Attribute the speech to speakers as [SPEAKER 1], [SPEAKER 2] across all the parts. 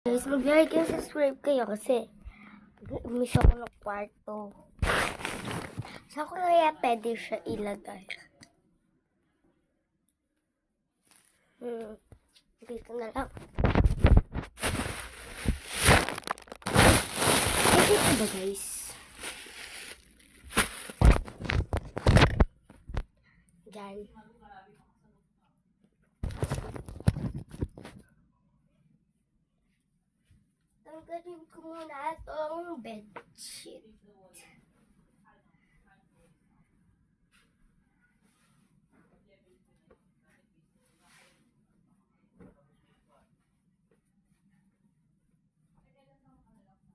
[SPEAKER 1] Guys, mag-like and subscribe kayo kasi miss ako ng kwarto. Saan ko kaya pwede siya ilagay? Dito na lang. Dito ba guys? Diyan. Tanggalin ko muna itong bedsheet.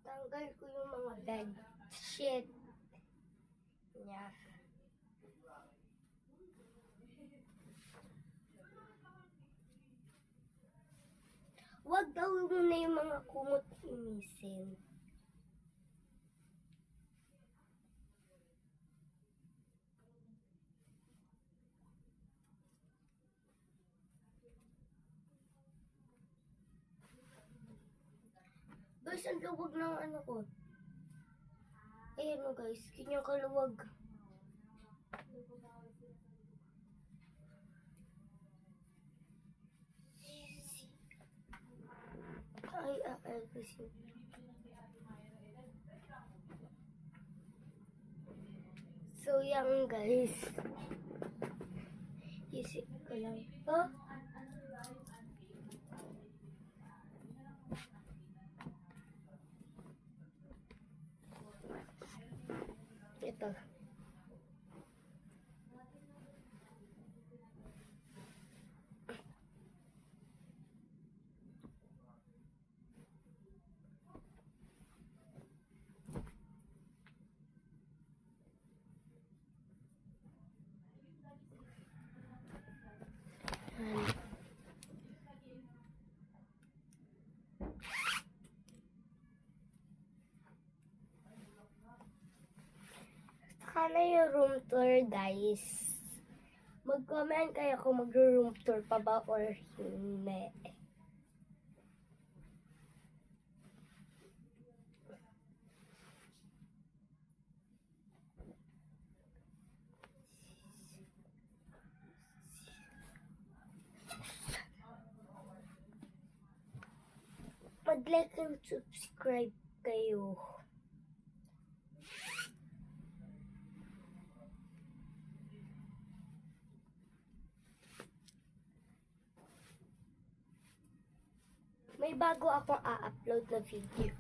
[SPEAKER 1] Tanggal ko yung mga bedsheet niya. Huwag daw muna yung mga kumot imisin. Guys, ang luwag ng ano ko. Ayan o guys, kanyang kaluwag. Ay, kasi. So, yan guys. Isip ko lang ito. Ito. Saka na yung room tour guys. Mag-comment kayo kung mag-room tour pa ba or hindi. Mag-like and subscribe kayo. May bago akong a-upload na video.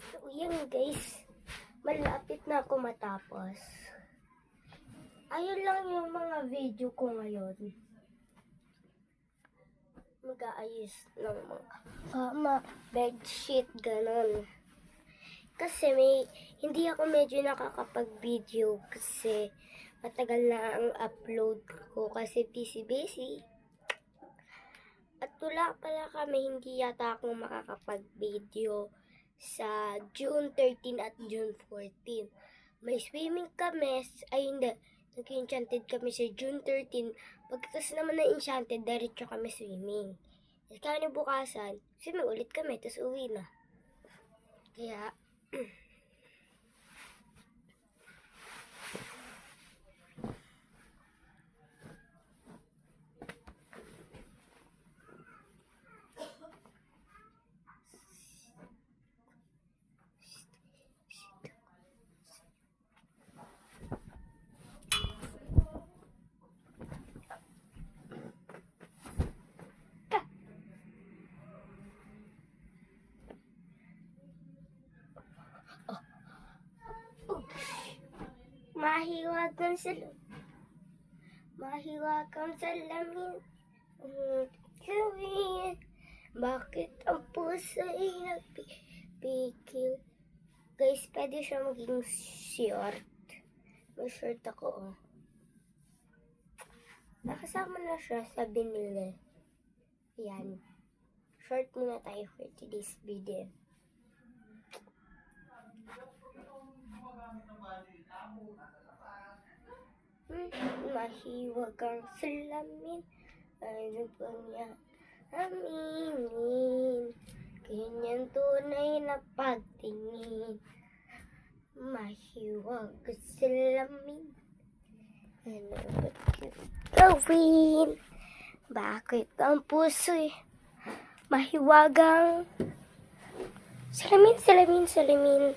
[SPEAKER 1] So, yan guys. Malapit na ako matapos. Ayun lang yung mga video ko ngayon. Mag-aayos ng mga kama, bedsheet, ganun. Kasi hindi ako medyo nakakapag-video kasi matagal na ang upload ko kasi busy. At wala pala kami, hindi yata ako makakapag-video sa June 13 at June 14. May swimming kami, ay hindi, nag-enchanted kami sa June 13. Pagkatapos naman na enchanted, diretso kami swimming. At kaya bukasan, swimming ulit kami, tapos uwi na. Kaya, mahiwagang salamin. Gawin, bakit ang puso ay nagpipigil? Guys, pwede siya maging short. May short ako, oh. Nakasama na siya sa binili. Yan. Short muna tayo for today's video. Mahiwagang salamin. Ano ba niya? Aminin. Ganyan tunay na pagtingin. Mahiwagang salamin. Ano ba gawin? Bakit ang puso'y mahiwagang salamin, salamin, salamin?